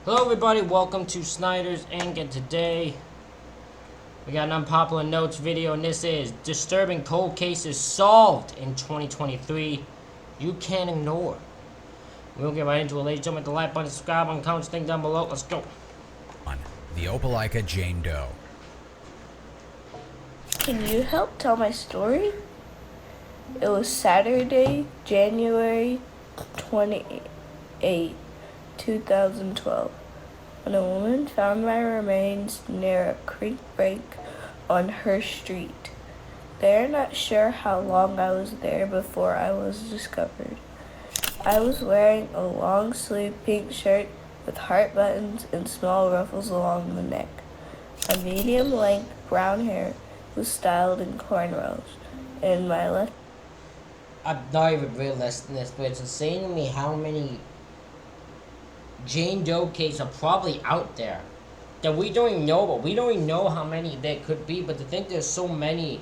Hello everybody, welcome to Snyder's Inc. and today we got an unpopular notes video and this is disturbing cold cases solved in 2023 you can't ignore. We'll get right into it, ladies and gentlemen. The like button, subscribe button, comments, thing down below. Let's go. The Opelika Jane Doe. Can you help tell my story? It was Saturday, January 28, 2012, when a woman found my remains near a creek bank on her street. They are not sure how long I was there before I was discovered. I was wearing a long-sleeve pink shirt with heart buttons and small ruffles along the neck. My medium-length brown hair was styled in cornrows, and my left... I'm not even realistic this, but it's insane to me how many Jane Doe cases are probably out there that we don't even know about. We don't even know how many there could be, but to think there's so many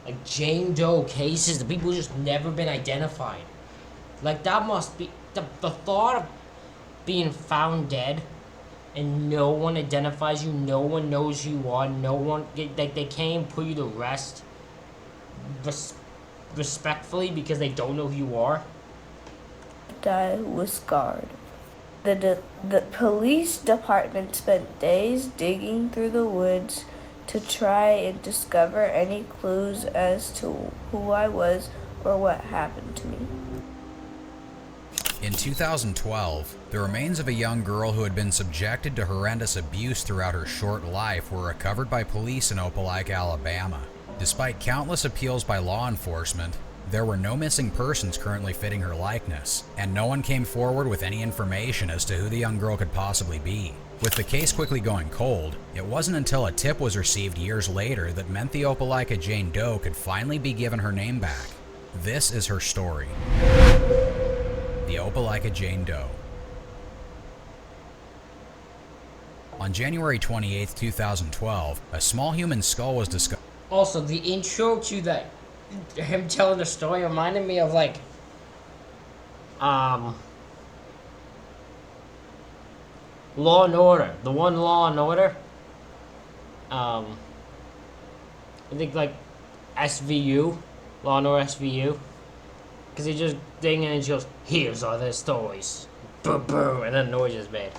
like Jane Doe cases that people just never been identified. Like that must be the thought of being found dead and no one identifies you, no one knows who you are, no one they can't even put you to rest respectfully because they don't know who you are. eye was scarred. The police department spent days digging through the woods to try and discover any clues as to who I was or what happened to me. In 2012, the remains of a young girl who had been subjected to horrendous abuse throughout her short life were recovered by police in Opelika, Alabama. Despite countless appeals by law enforcement, there were no missing persons currently fitting her likeness, and no one came forward with any information as to who the young girl could possibly be. With the case quickly going cold, it wasn't until a tip was received years later that meant the Opelika Jane Doe could finally be given her name back. This is her story. The Opelika Jane Doe. On January 28, 2012, a small human skull was discovered. Also, the intro to that, him telling the story reminded me of like, Law and Order, the one Law and Order. I think like SVU, Law and Order SVU, because he just ding and he goes, "Here's all their stories," boom boom, and then noise is made.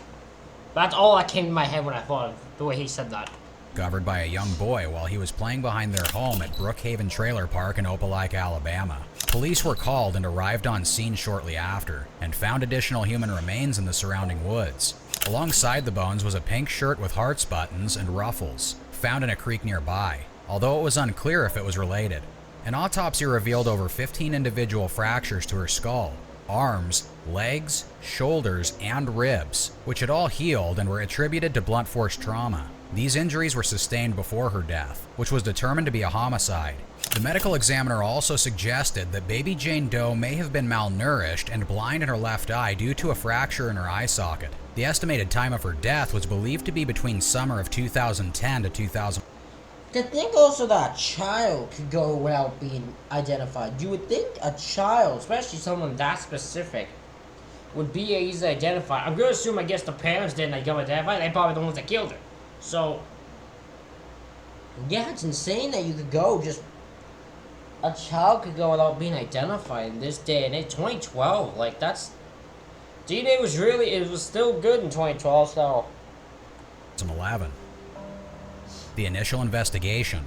That's all that came to my head when I thought of the way he said that. Discovered by a young boy while he was playing behind their home at Brookhaven Trailer Park in Opelika, Alabama. Police were called and arrived on scene shortly after, and found additional human remains in the surrounding woods. Alongside the bones was a pink shirt with hearts buttons and ruffles, found in a creek nearby, although it was unclear if it was related. An autopsy revealed over 15 individual fractures to her skull, arms, legs, shoulders, and ribs, which had all healed and were attributed to blunt force trauma. These injuries were sustained before her death, which was determined to be a homicide. The medical examiner also suggested that baby Jane Doe may have been malnourished and blind in her left eye due to a fracture in her eye socket. The estimated time of her death was believed to be between summer of 2010 to 2000. To think also that a child could go without being identified. You would think a child, especially someone that specific, would be easy to identify. I'm going to assume, I guess, the parents didn't get identified. They probably the ones that killed her. So, yeah, it's insane that you could go just... A child could go without being identified in this day and age. 2012, like, that's... DNA was really... It was still good in 2012, so... 2011. The initial investigation.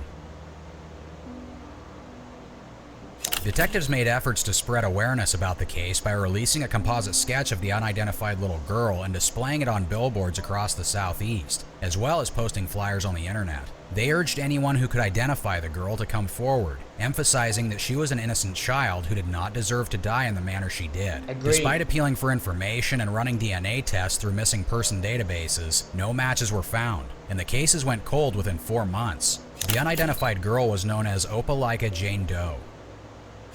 Detectives made efforts to spread awareness about the case by releasing a composite sketch of the unidentified little girl and displaying it on billboards across the southeast, as well as posting flyers on the internet. They urged anyone who could identify the girl to come forward, emphasizing that she was an innocent child who did not deserve to die in the manner she did. Agreed. Despite appealing for information and running DNA tests through missing person databases, no matches were found, and the cases went cold within 4 months. The unidentified girl was known as Opelika Jane Doe.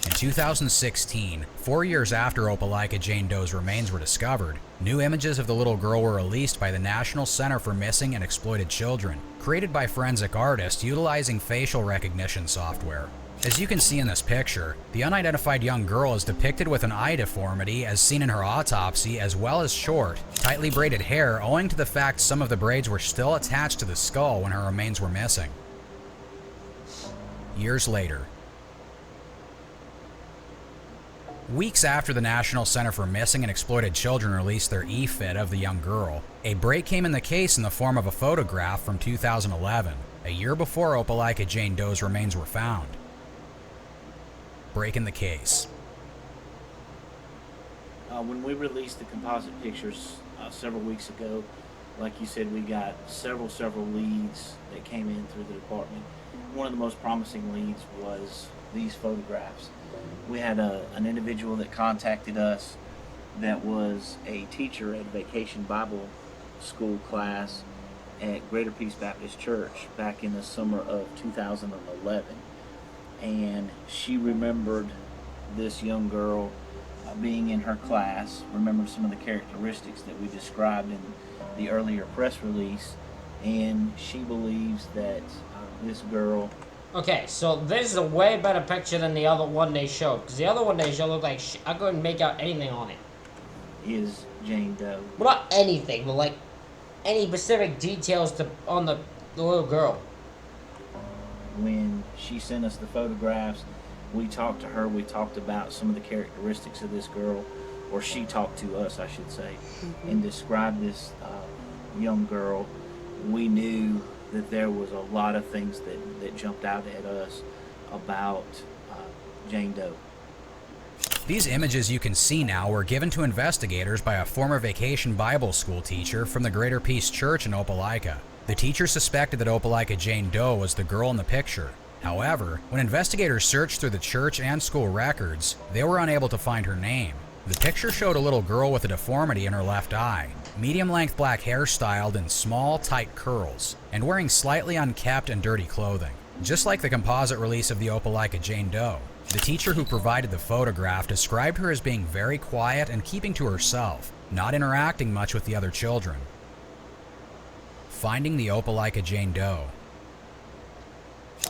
In 2016, 4 years after Opelika Jane Doe's remains were discovered, new images of the little girl were released by the National Center for Missing and Exploited Children, created by forensic artists utilizing facial recognition software. As you can see in this picture, the unidentified young girl is depicted with an eye deformity as seen in her autopsy, as well as short, tightly braided hair owing to the fact some of the braids were still attached to the skull when her remains were missing. Years later. Weeks after the National Center for Missing and Exploited Children released their e-fit of the young girl, a break came in the case in the form of a photograph from 2011, a year before Opelika Jane Doe's remains were found. Break in the case. When we released the composite pictures several weeks ago, like you said, we got several leads that came in through the department. One of the most promising leads was these photographs. We had an individual that contacted us that was a teacher at a Vacation Bible School class at Greater Peace Baptist Church back in the summer of 2011. And she remembered this young girl being in her class, remembered some of the characteristics that we described in the earlier press release, and she believes that this girl... Okay, so this is a way better picture than the other one they showed, because the other one they showed looked like I couldn't make out anything on it. Is Jane Doe. Well, not anything, but like any specific details on the little girl. When she sent us the photographs, we talked to her, we talked about some of the characteristics of this girl, or she talked to us, I should say, and described this young girl. We knew that there was a lot of things that jumped out at us about Jane Doe. These images you can see now were given to investigators by a former Vacation Bible School teacher from the Greater Peace Church in Opelika. The teacher suspected that Opelika Jane Doe was the girl in the picture. However, when investigators searched through the church and school records, they were unable to find her name. The picture showed a little girl with a deformity in her left eye, medium-length black hair styled in small, tight curls, and wearing slightly unkept and dirty clothing. Just like the composite release of the Opelika Jane Doe, the teacher who provided the photograph described her as being very quiet and keeping to herself, not interacting much with the other children. Finding the Opelika Jane Doe.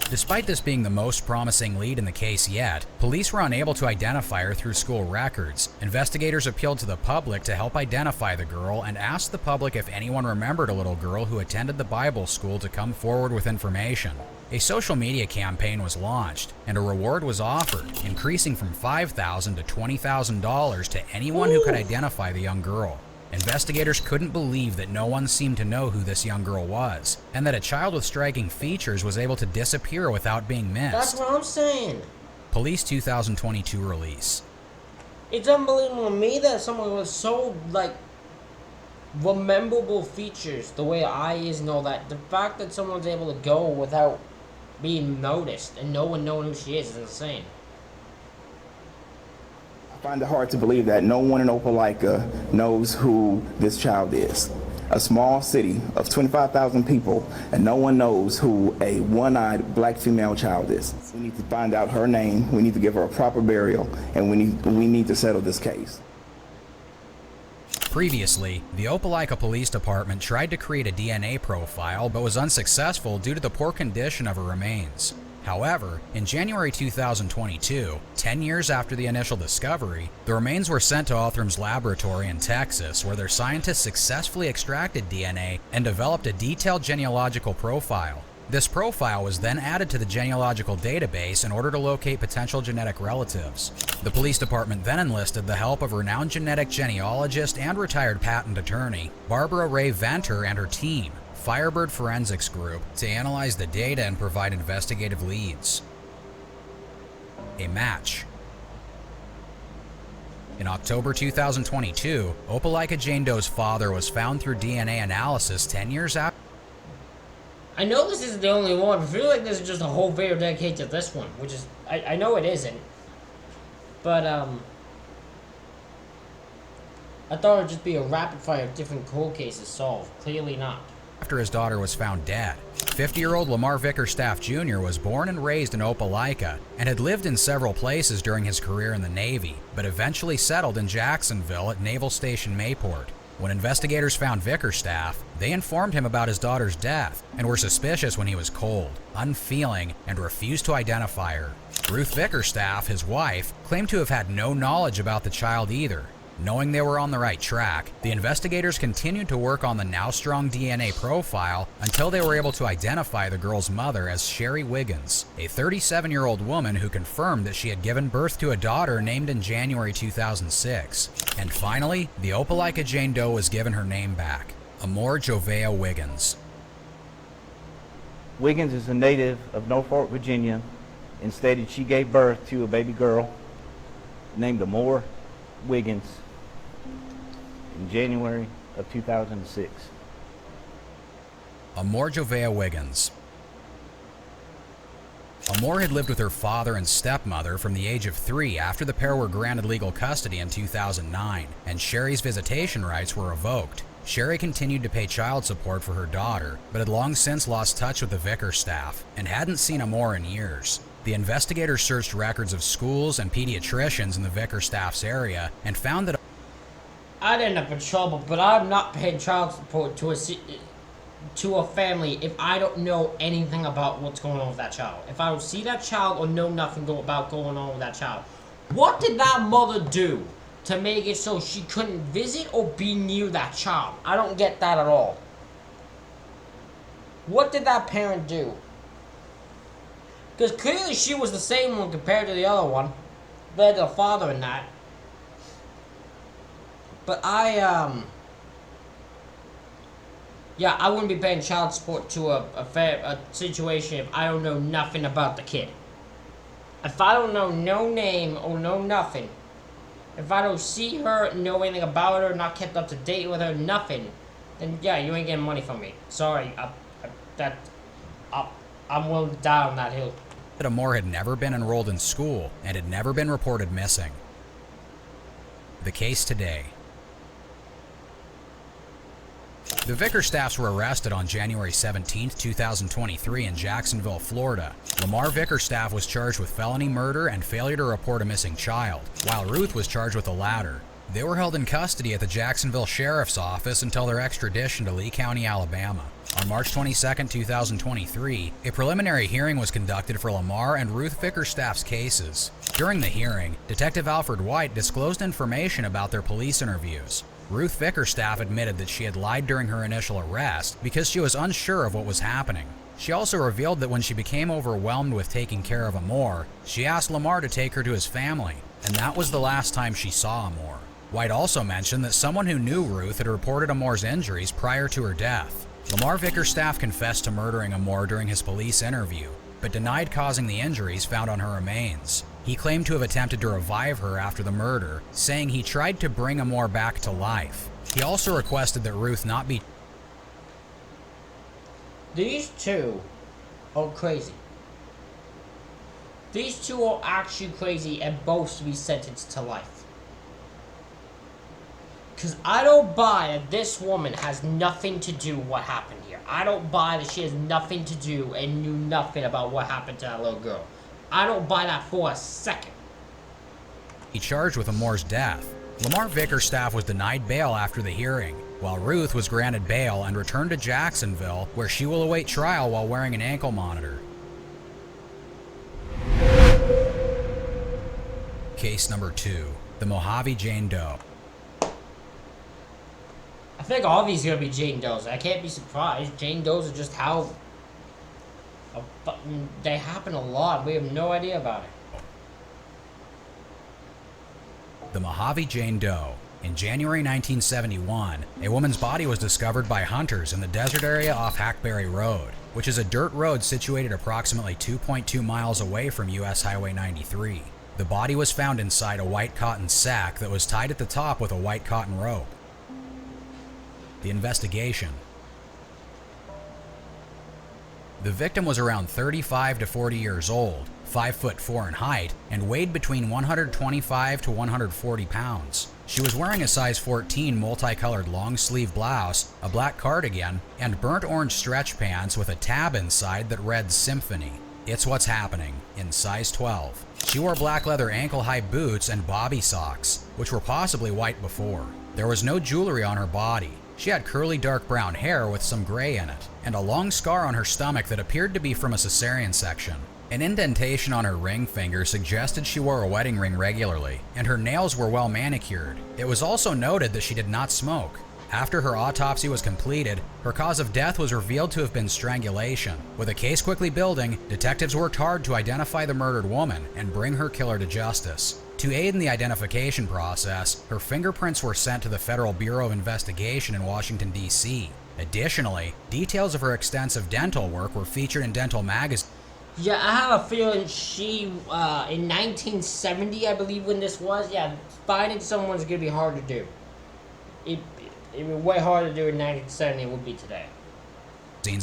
Despite this being the most promising lead in the case yet, police were unable to identify her through school records. Investigators appealed to the public to help identify the girl and asked the public if anyone remembered a little girl who attended the Bible school to come forward with information. A social media campaign was launched, and a reward was offered, increasing from $5,000 to $20,000 to anyone who could identify the young girl. Investigators couldn't believe that no one seemed to know who this young girl was, and that a child with striking features was able to disappear without being missed. That's what I'm saying. Police 2022 release. It's unbelievable to me that someone with so, like, rememberable features, the way eye is and all that, the fact that someone's able to go without being noticed and no one knowing who she is insane. I find it hard to believe that no one in Opelika knows who this child is. A small city of 25,000 people, and no one knows who a one-eyed black female child is. We need to find out her name, we need to give her a proper burial, and we need to settle this case. Previously, the Opelika Police Department tried to create a DNA profile but was unsuccessful due to the poor condition of her remains. However, in January 2022, 10 years after the initial discovery, the remains were sent to Otham's laboratory in Texas, where their scientists successfully extracted DNA and developed a detailed genealogical profile. This profile was then added to the genealogical database in order to locate potential genetic relatives. The police department then enlisted the help of renowned genetic genealogist and retired patent attorney, Barbara Ray Venter, and her team, Firebird Forensics Group, to analyze the data and provide investigative leads. A match. In October 2022, Opelika Jane Doe's father was found through DNA analysis 10 years after. I know this isn't the only one, but I feel like this is just a whole video dedicated to this one, which is, I know it isn't. But, I thought it would just be a rapid fire of different cold cases solved. Clearly not. After his daughter was found dead. 50-year-old Lamar Vickerstaff Jr. was born and raised in Opelika and had lived in several places during his career in the Navy, but eventually settled in Jacksonville at Naval Station Mayport. When investigators found Vickerstaff, they informed him about his daughter's death and were suspicious when he was cold, unfeeling, and refused to identify her. Ruth Vickerstaff, his wife, claimed to have had no knowledge about the child either. Knowing they were on the right track, the investigators continued to work on the now strong DNA profile until they were able to identify the girl's mother as Sherry Wiggins, a 37-year-old woman who confirmed that she had given birth to a daughter named in January 2006. And finally, the Opelika Jane Doe was given her name back, Amor Jovea Wiggins. Wiggins is a native of Norfolk, Virginia, and stated she gave birth to a baby girl named Amor Wiggins in January of 2006. Amor Jovea Wiggins. Amor had lived with her father and stepmother from the age of 3 after the pair were granted legal custody in 2009, and Sherry's visitation rights were revoked. Sherry continued to pay child support for her daughter, but had long since lost touch with the Vickerstaff and hadn't seen Amor in years. The investigators searched records of schools and pediatricians in the Vickerstaff's area and found that I'd end up in trouble, but I'm not paying child support to a family if I don't know anything about what's going on with that child. If I don't see that child or know nothing about going on with that child. What did that mother do to make it so she couldn't visit or be near that child? I don't get that at all. What did that parent do? Because clearly she was the same one compared to the other one. Compared to the father in that. But yeah, I wouldn't be paying child support to a situation if I don't know nothing about the kid. If I don't know no name or know nothing, if I don't see her, know anything about her, not kept up to date with her, nothing, then yeah, you ain't getting money from me. Sorry, I'm willing to die on that hill. that Amor had never been enrolled in school and had never been reported missing. The case today. The Vickerstaffs were arrested on January 17, 2023 in Jacksonville, Florida. Lamar Vickerstaff was charged with felony murder and failure to report a missing child, while Ruth was charged with the latter. They were held in custody at the Jacksonville Sheriff's Office until their extradition to Lee County, Alabama. On March 22, 2023, a preliminary hearing was conducted for Lamar and Ruth Vickerstaff's cases. During the hearing, Detective Alfred White disclosed information about their police interviews. Ruth Vickerstaff admitted that she had lied during her initial arrest because she was unsure of what was happening. She also revealed that when she became overwhelmed with taking care of Amor, she asked Lamar to take her to his family, and that was the last time she saw Amor. White also mentioned that someone who knew Ruth had reported Amor's injuries prior to her death. Lamar Vickerstaff confessed to murdering Amor during his police interview, but denied causing the injuries found on her remains. He claimed to have attempted to revive her after the murder, saying he tried to bring Amor back to life. He also requested that Ruth not be. These two are crazy. These two are actually crazy and both should be sentenced to life. Because I don't buy that this woman has nothing to do with what happened here. I don't buy that she has nothing to do and knew nothing about what happened to that little girl. I don't buy that for a second. He charged with Amor's death. Lamar Vickerstaff was denied bail after the hearing, while Ruth was granted bail and returned to Jacksonville, where she will await trial while wearing an ankle monitor. Case number 2, the Mojave Jane Doe. I think all these are gonna be Jane Does. I can't be surprised. Jane Does are just how they happen a lot. We have no idea about it. The Mojave Jane Doe. In January 1971, a woman's body was discovered by hunters in the desert area off Hackberry Road, which is a dirt road situated approximately 2.2 miles away from US Highway 93. The body was found inside a white cotton sack that was tied at the top with a white cotton rope. The investigation. The victim was around 35 to 40 years old, 5'4" in height, and weighed between 125 to 140 pounds. She was wearing a size 14 multicolored long sleeve blouse, a black cardigan, and burnt orange stretch pants with a tab inside that read Symphony. It's What's Happening, in size 12. She wore black leather ankle-high boots and bobby socks, which were possibly white before. There was no jewelry on her body. She had curly dark brown hair with some gray in it, and a long scar on her stomach that appeared to be from a cesarean section. An indentation on her ring finger suggested she wore a wedding ring regularly, and her nails were well manicured. It was also noted that she did not smoke. After her autopsy was completed, her cause of death was revealed to have been strangulation. With the case quickly building, detectives worked hard to identify the murdered woman and bring her killer to justice. To aid in the identification process, her fingerprints were sent to the Federal Bureau of Investigation in Washington, D.C. Additionally, details of her extensive dental work were featured in dental magazines. Yeah, I have a feeling she, in 1970, I believe when this was, yeah, finding someone's gonna be hard to do. It would be way harder to do in 1970 than it would be today.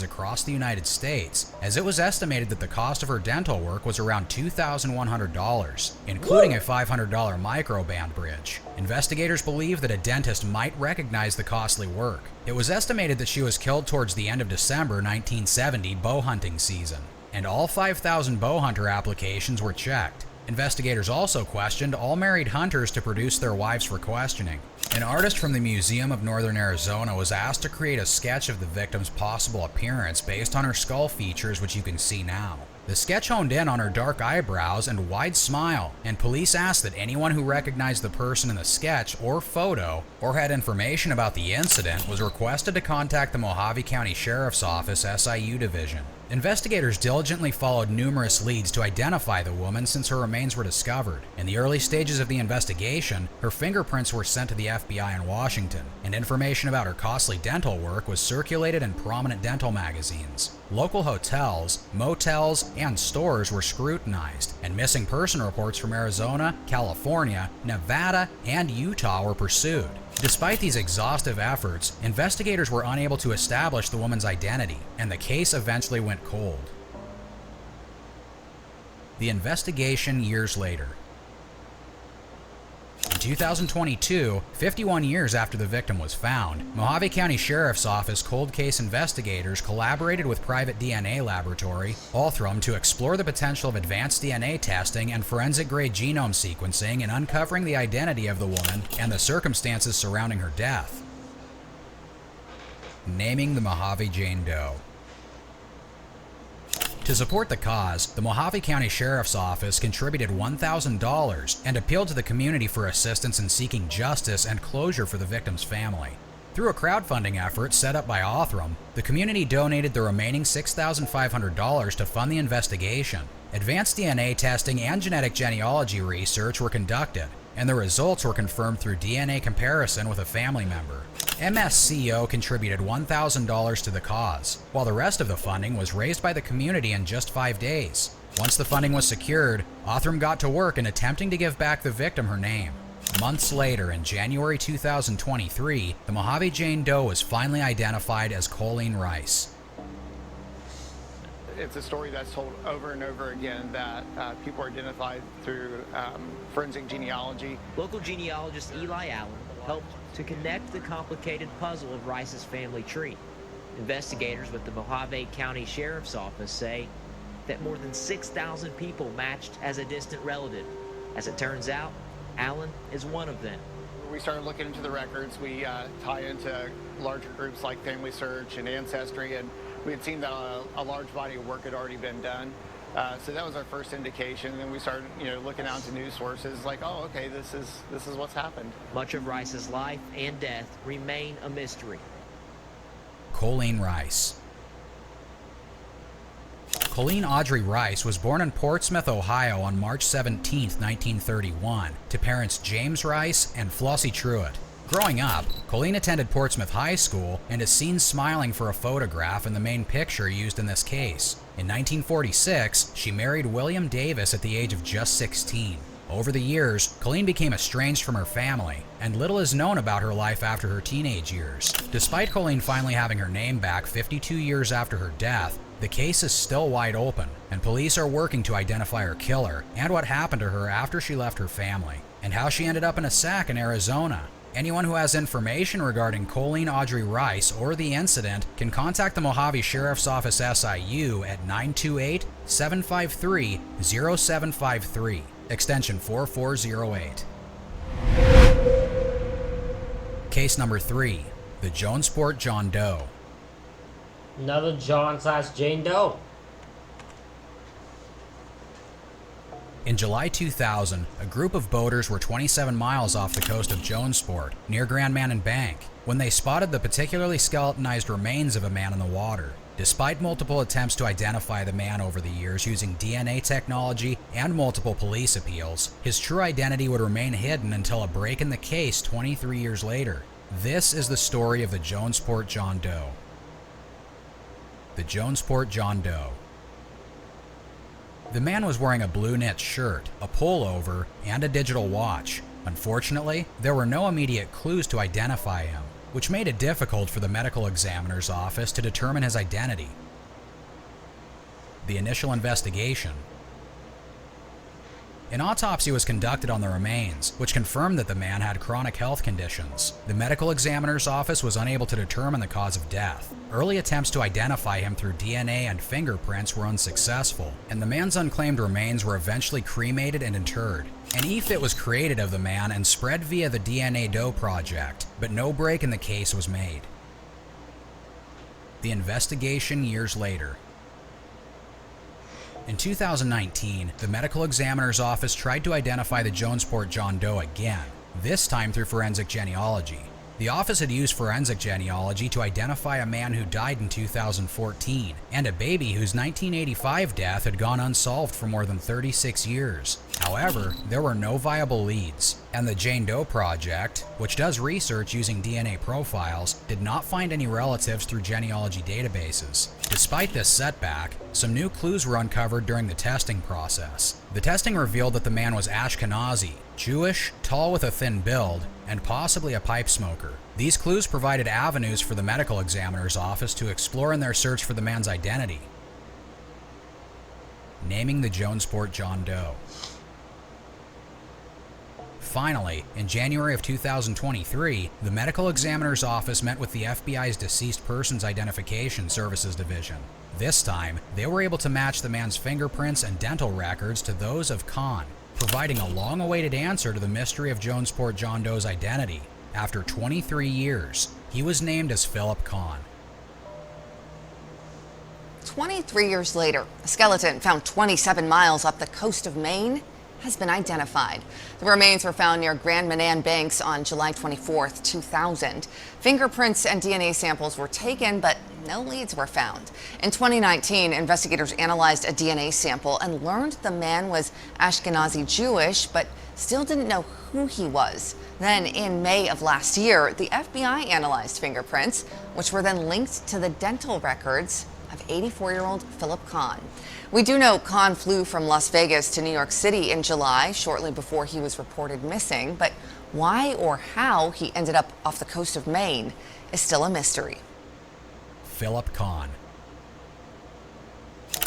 Across the United States, as it was estimated that the cost of her dental work was around $2,100, including a $500 microband bridge. Investigators believe that a dentist might recognize the costly work. It was estimated that she was killed towards the end of December 1970 bow hunting season, and all 5,000 bow hunter applications were checked. Investigators also questioned all married hunters to produce their wives for questioning. An artist from the Museum of Northern Arizona was asked to create a sketch of the victim's possible appearance based on her skull features, which you can see now. The sketch honed in on her dark eyebrows and wide smile, and police asked that anyone who recognized the person in the sketch or photo or had information about the incident was requested to contact the Mojave County Sheriff's Office SIU Division. Investigators diligently followed numerous leads to identify the woman since her remains were discovered. In the early stages of the investigation, her fingerprints were sent to the FBI in Washington, and information about her costly dental work was circulated in prominent dental magazines. Local hotels, motels, and stores were scrutinized, and missing person reports from Arizona, California, Nevada, and Utah were pursued. Despite these exhaustive efforts, investigators were unable to establish the woman's identity, and the case eventually went cold. The investigation years later. In 2022, 51 years after the victim was found, Mojave County Sheriff's Office cold case investigators collaborated with private DNA laboratory, Othram, to explore the potential of advanced DNA testing and forensic-grade genome sequencing in uncovering the identity of the woman and the circumstances surrounding her death. Naming the Mojave Jane Doe. To support the cause, the Mojave County Sheriff's Office contributed $1,000 and appealed to the community for assistance in seeking justice and closure for the victim's family. Through a crowdfunding effort set up by Othram, the community donated the remaining $6,500 to fund the investigation. Advanced DNA testing and genetic genealogy research were conducted, and the results were confirmed through DNA comparison with a family member. MSCO contributed $1,000 to the cause, while the rest of the funding was raised by the community in just 5 days. Once the funding was secured, Othram got to work in attempting to give back the victim her name. Months later, in January 2023, the Mojave Jane Doe was finally identified as Colleen Rice. It's a story that's told over and over again that people are identified through forensic genealogy. Local genealogist Eli Allen helped to connect the complicated puzzle of Rice's family tree. Investigators with the Mojave County Sheriff's Office say that more than 6,000 people matched as a distant relative. As it turns out, Allen is one of them. We started looking into the records. We tie into larger groups like Family Search and Ancestry, and we had seen that a large body of work had already been done. So that was our first indication. And then we started, looking out to news sources like, oh, okay, this is what's happened. Much of Rice's life and death remain a mystery. Colleen Rice. Colleen Audrey Rice was born in Portsmouth, Ohio on March 17, 1931, to parents James Rice and Flossie Truitt. Growing up, Colleen attended Portsmouth High School and is seen smiling for a photograph in the main picture used in this case. In 1946, she married William Davis at the age of just 16. Over the years, Colleen became estranged from her family, and little is known about her life after her teenage years. Despite Colleen finally having her name back 52 years after her death, the case is still wide open, and police are working to identify her killer and what happened to her after she left her family, and how she ended up in a sack in Arizona. Anyone who has information regarding Colleen Audrey Rice or the incident can contact the Mojave Sheriff's Office SIU at 928-753-0753, extension 4408. Case number 3, the Jonesport John Doe. Another John/Jane Doe. In July 2000, a group of boaters were 27 miles off the coast of Jonesport, near Grand Manan Bank, when they spotted the particularly skeletonized remains of a man in the water. Despite multiple attempts to identify the man over the years using DNA technology and multiple police appeals, his true identity would remain hidden until a break in the case 23 years later. This is the story of the Jonesport John Doe. The Jonesport John Doe. The man was wearing a blue knit shirt, a pullover, and a digital watch. Unfortunately, there were no immediate clues to identify him, which made it difficult for the medical examiner's office to determine his identity. The initial investigation. An autopsy was conducted on the remains, which confirmed that the man had chronic health conditions. The medical examiner's office was unable to determine the cause of death. Early attempts to identify him through DNA and fingerprints were unsuccessful, and the man's unclaimed remains were eventually cremated and interred. An e-fit was created of the man and spread via the DNA Doe project, but no break in the case was made. The investigation years later. In 2019, the medical examiner's office tried to identify the Jonesport John Doe again, this time through forensic genealogy. The office had used forensic genealogy to identify a man who died in 2014 and a baby whose 1985 death had gone unsolved for more than 36 years. However, there were no viable leads, and the Jane Doe Project, which does research using DNA profiles, did not find any relatives through genealogy databases. Despite this setback, some new clues were uncovered during the testing process. The testing revealed that the man was Ashkenazi, Jewish, tall with a thin build, and possibly a pipe smoker. These clues provided avenues for the medical examiner's office to explore in their search for the man's identity. Naming the Jonesport John Doe. Finally, in January of 2023, the medical examiner's office met with the FBI's Deceased Persons Identification Services Division. This time, they were able to match the man's fingerprints and dental records to those of Khan, providing a long-awaited answer to the mystery of Jonesport John Doe's identity. After 23 years, he was named as Philip Khan. 23 years later, a skeleton found 27 miles up the coast of Maine has been identified. The remains were found near Grand Manan Banks on July 24, 2000. Fingerprints and DNA samples were taken, but no leads were found. In 2019, investigators analyzed a DNA sample and learned the man was Ashkenazi Jewish, but still didn't know who he was. Then in May of last year, the FBI analyzed fingerprints, which were then linked to the dental records of 84-year-old Philip Khan. We do know Khan flew from Las Vegas to New York City in July, shortly before he was reported missing, but why or how he ended up off the coast of Maine is still a mystery. Philip Khan.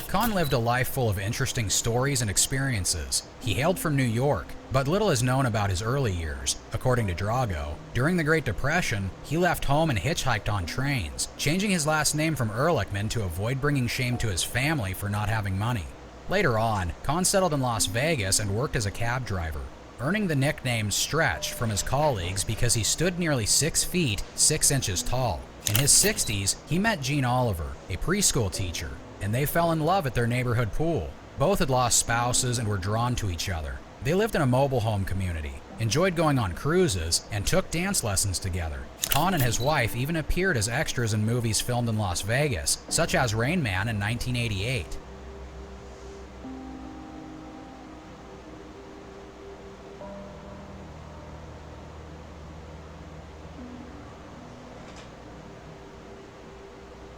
Khan lived a life full of interesting stories and experiences. He hailed from New York, but little is known about his early years. According to Drago, during the Great Depression, he left home and hitchhiked on trains, changing his last name from Ehrlichman to avoid bringing shame to his family for not having money. Later on, Khan settled in Las Vegas and worked as a cab driver, earning the nickname Stretch from his colleagues because he stood nearly 6 feet 6 inches tall. In his 60s, he met Jean Oliver, a preschool teacher, and they fell in love at their neighborhood pool. Both had lost spouses and were drawn to each other. They lived in a mobile home community, enjoyed going on cruises, and took dance lessons together. Khan and his wife even appeared as extras in movies filmed in Las Vegas, such as Rain Man in 1988.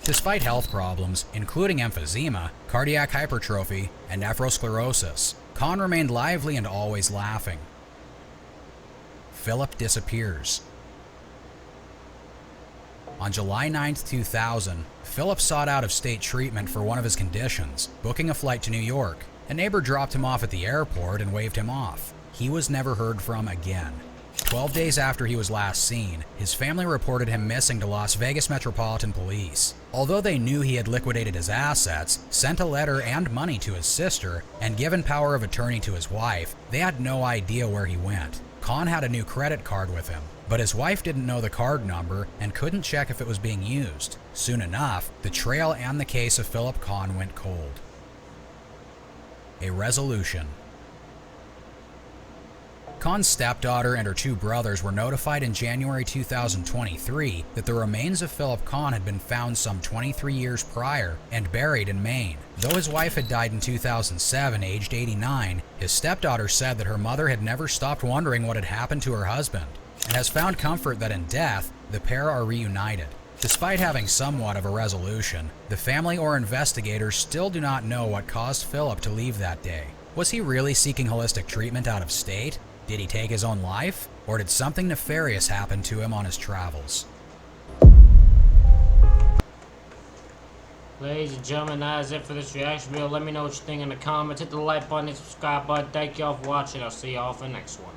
Despite health problems, including emphysema, cardiac hypertrophy, and nephrosclerosis, Khan remained lively and always laughing. Philip disappears. On July 9, 2000, Philip sought out-of-state treatment for one of his conditions, booking a flight to New York. A neighbor dropped him off at the airport and waved him off. He was never heard from again. 12 days after he was last seen, his family reported him missing to Las Vegas Metropolitan Police. Although they knew he had liquidated his assets, sent a letter and money to his sister, and given power of attorney to his wife, they had no idea where he went. Khan had a new credit card with him, But his wife didn't know the card number and couldn't check if it was being used. Soon enough, the trail and the case of Philip Kahn went cold. A resolution. Kahn's stepdaughter and her 2 brothers were notified in January 2023 that the remains of Philip Kahn had been found some 23 years prior and buried in Maine. Though his wife had died in 2007, aged 89, his stepdaughter said that her mother had never stopped wondering what had happened to her husband, and has found comfort that in death, the pair are reunited. Despite having somewhat of a resolution, the family or investigators still do not know what caused Philip to leave that day. Was he really seeking holistic treatment out of state? Did he take his own life? Or did something nefarious happen to him on his travels? Ladies and gentlemen, that is it for this reaction video. Let me know what you think in the comments. Hit the like button, hit the subscribe button. Thank y'all for watching. I'll see y'all for the next one.